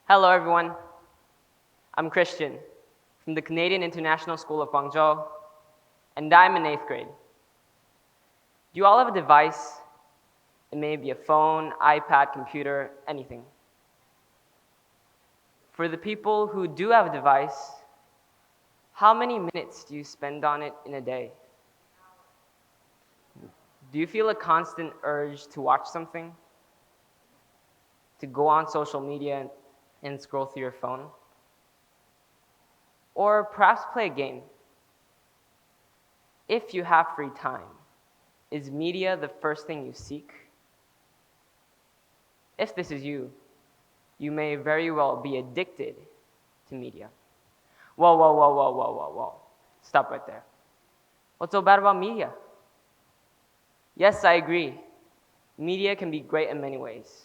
Hello everyone, I'm Christian from the Canadian International School of Guangzhou, and I'm in 8th grade. Do you all have a device? It may be a phone, iPad, computer, anything. For the people who do have a device, how many minutes do you spend on it in a day? Do you feel a constant urge to watch something? To go on social media and scroll through your phone? Or perhaps play a game? If you have free time, is media the first thing you seek? If this is you, you may very well be addicted to media. Whoa. Stop right there. What's so bad about media? Yes, I agree. Media can be great in many ways.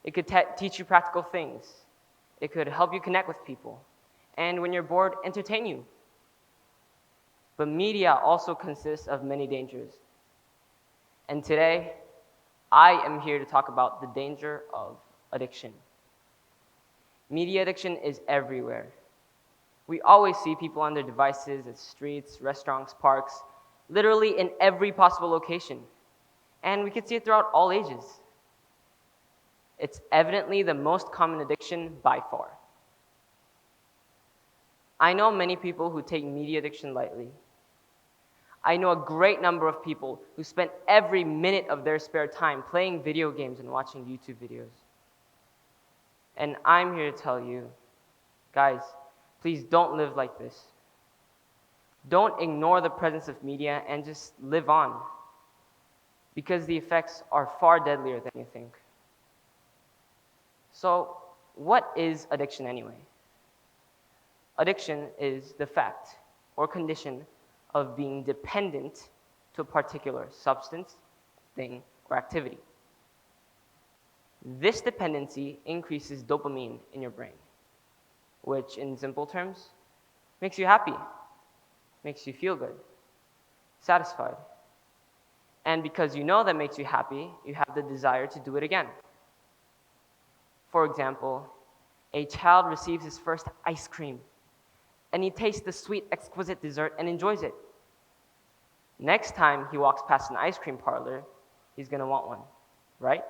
It could teach you practical things. It could help you connect with people. And when you're bored, entertain you. But media also consists of many dangers. And today, I am here to talk about the danger of addiction. Media addiction is everywhere. We always see people on their devices at streets, restaurants, parks, literally in every possible location. And we can see it throughout all ages. It's evidently the most common addiction by far. I know many people who take media addiction lightly. I know a great number of people who spend every minute of their spare time playing video games and watching YouTube videos. And I'm here to tell you, guys, please don't live like this. Don't ignore the presence of media and just live on, because the effects are far deadlier than you think. So, what is addiction anyway? Addiction is the fact or condition of being dependent to a particular substance, thing, or activity. This dependency increases dopamine in your brain, which in simple terms makes you happy, makes you feel good, satisfied. And because you know that makes you happy, you have the desire to do it again. For example, a child receives his first ice cream, and he tastes the sweet, exquisite dessert and enjoys it. Next time he walks past an ice cream parlor, he's going to want one, right?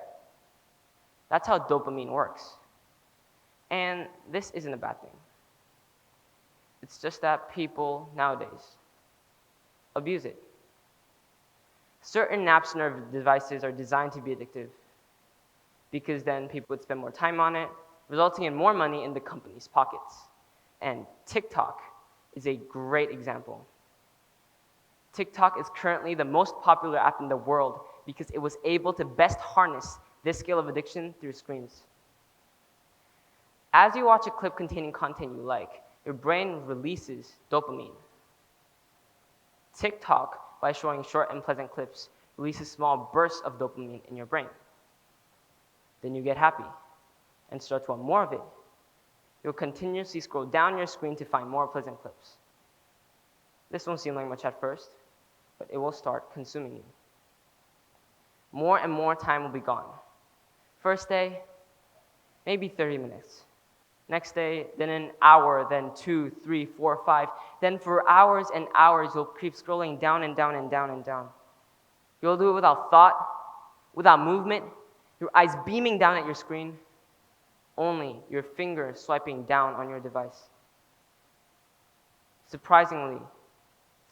That's how dopamine works. And this isn't a bad thing. It's just that people nowadays abuse it. Certain apps and our devices are designed to be addictive, because then people would spend more time on it, resulting in more money in the company's pockets. And TikTok is a great example. TikTok is currently the most popular app in the world because it was able to best harness this scale of addiction through screens. As you watch a clip containing content you like, your brain releases dopamine. TikTok, by showing short and pleasant clips, releases small bursts of dopamine in your brain. Then you get happy and start to want more of it. You'll continuously scroll down your screen to find more pleasant clips. This won't seem like much at first, but it will start consuming you. More and more time will be gone. First day, maybe 30 minutes. Next day, then an hour, then 2, 3, 4, 5. Then for hours and hours, you'll keep scrolling down and down and down and down. You'll do it without thought, without movement, your eyes beaming down at your screen, only your finger swiping down on your device. Surprisingly,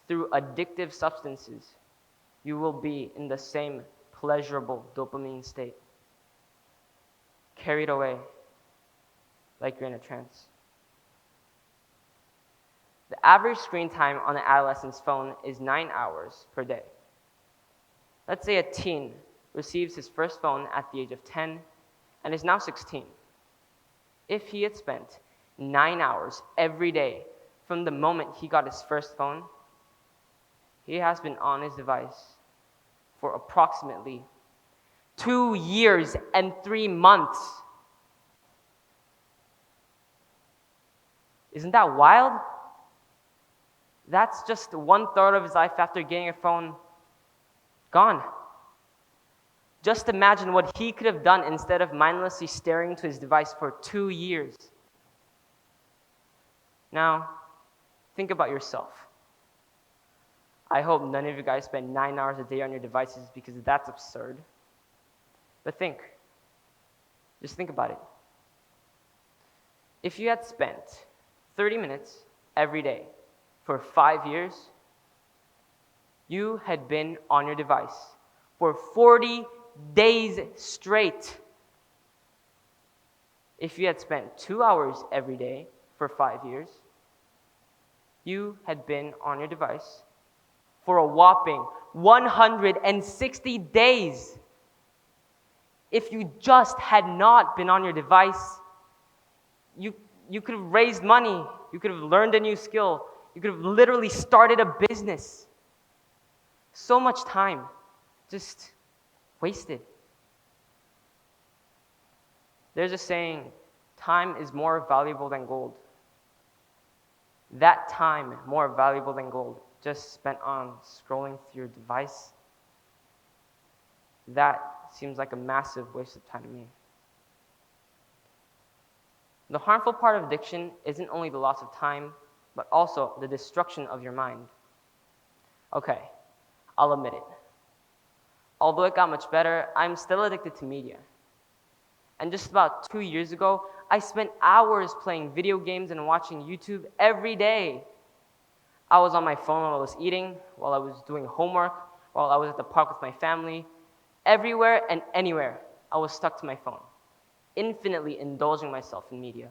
through addictive substances, you will be in the same pleasurable dopamine state, carried away like you're in a trance. The average screen time on an adolescent's phone is 9 hours per day. Let's say a teen receives his first phone at the age of 10 and is now 16. If he had spent 9 hours every day from the moment he got his first phone, he has been on his device for approximately 2 years and 3 months. Isn't that wild? That's just 1/3 of his life after getting a phone gone. Just imagine what he could have done instead of mindlessly staring to his device for 2 years. Now, think about yourself. I hope none of you guys spend 9 hours a day on your devices because that's absurd. But just think about it. If you had spent 30 minutes every day for 5 years, you had been on your device for 40 days straight. If you had spent 2 hours every day for 5 years, you had been on your device for a whopping 160 days. If you just had not been on your device, you could have raised money, you could have learned a new skill, you could have literally started a business. So much time just wasted. There's a saying, time is more valuable than gold. That time, more valuable than gold, just spent on scrolling through your device, that seems like a massive waste of time to me. The harmful part of addiction isn't only the loss of time, but also the destruction of your mind. Okay, I'll admit it. Although it got much better, I'm still addicted to media. And just about 2 years ago, I spent hours playing video games and watching YouTube every day. I was on my phone while I was eating, while I was doing homework, while I was at the park with my family. Everywhere and anywhere, I was stuck to my phone, infinitely indulging myself in media.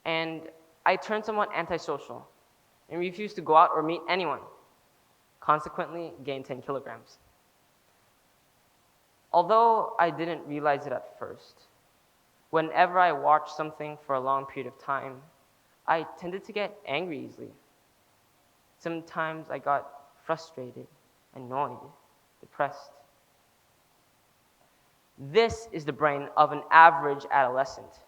And I turned somewhat antisocial and refused to go out or meet anyone. Consequently, gained 10 kilograms. Although I didn't realize it at first, whenever I watched something for a long period of time, I tended to get angry easily. Sometimes I got frustrated, annoyed, depressed. This is the brain of an average adolescent.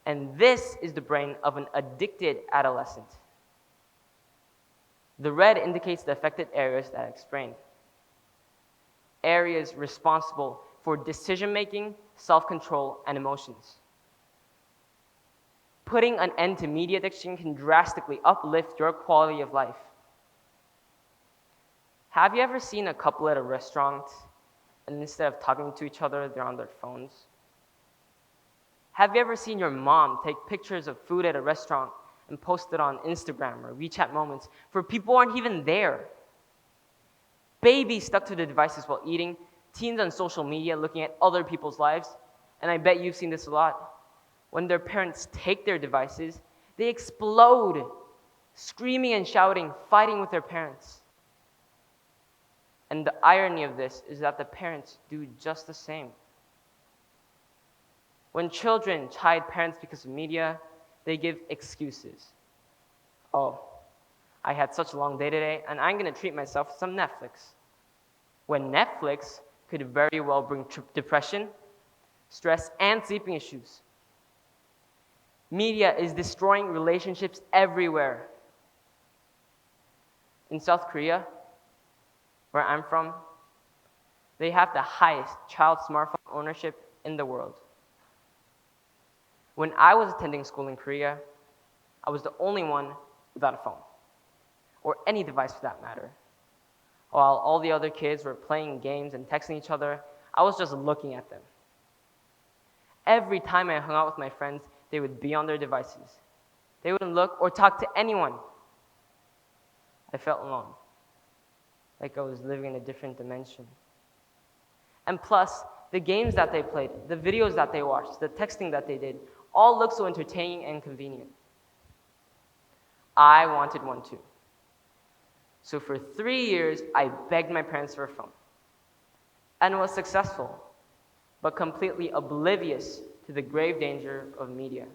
And this is the brain of an addicted adolescent. The red indicates the affected areas that I explained. Areas responsible for decision-making, self-control, and emotions. Putting an end to media addiction can drastically uplift your quality of life. Have you ever seen a couple at a restaurant, and instead of talking to each other, they're on their phones? Have you ever seen your mom take pictures of food at a restaurant and post it on Instagram or WeChat moments for people who aren't even there? Babies stuck to their devices while eating, teens on social media looking at other people's lives, and I bet you've seen this a lot. When their parents take their devices, they explode, screaming and shouting, fighting with their parents. And the irony of this is that the parents do just the same. When children chide parents because of media, they give excuses. Oh, I had such a long day today, and I'm going to treat myself with some Netflix. When Netflix could very well bring depression, stress, and sleeping issues. Media is destroying relationships everywhere. In South Korea, where I'm from, they have the highest child smartphone ownership in the world. When I was attending school in Korea, I was the only one without a phone, or any device for that matter. While all the other kids were playing games and texting each other, I was just looking at them. Every time I hung out with my friends, they would be on their devices. They wouldn't look or talk to anyone. I felt alone, like I was living in a different dimension. And plus, the games that they played, the videos that they watched, the texting that they did, all looked so entertaining and convenient. I wanted one too. So for 3 years, I begged my parents for a phone and was successful, but completely oblivious to the grave danger of media.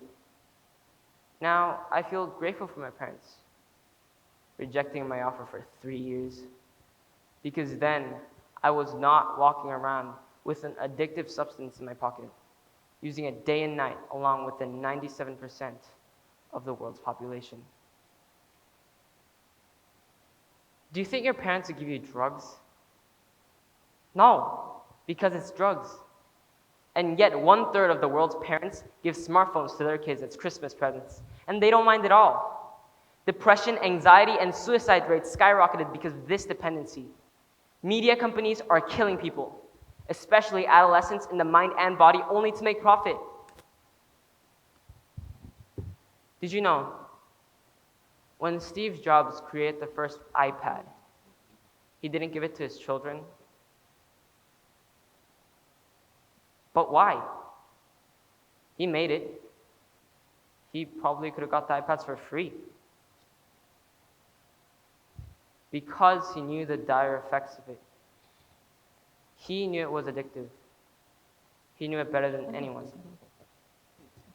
Now, I feel grateful for my parents rejecting my offer for 3 years, because then I was not walking around with an addictive substance in my pocket, using it day and night along with the 97% of the world's population. Do you think your parents would give you drugs No, because it's drugs. And yet 1/3 of the world's parents give smartphones to their kids as Christmas presents, and they don't mind at all. Depression, anxiety, and suicide rates skyrocketed because of this dependency. Media companies are killing people, especially adolescents, in the mind and body, only to make profit. Did you know, when Steve Jobs created the first iPad, he didn't give it to his children? But why? He made it. He probably could have got the iPads for free. Because he knew the dire effects of it. He knew it was addictive. He knew it better than anyone.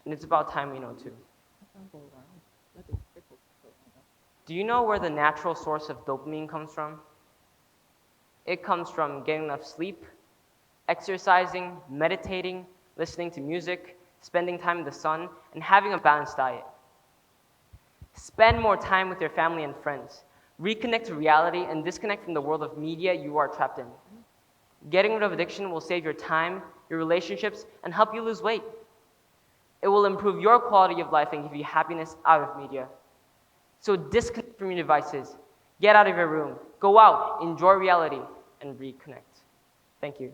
And it's about time we know too. Do you know where the natural source of dopamine comes from? It comes from getting enough sleep, exercising, meditating, listening to music, spending time in the sun, and having a balanced diet. Spend more time with your family and friends. Reconnect to reality and disconnect from the world of media you are trapped in. Getting rid of addiction will save your time, your relationships, and help you lose weight. It will improve your quality of life and give you happiness out of media. So disconnect from your devices. Get out of your room. Go out, enjoy reality, and reconnect. Thank you.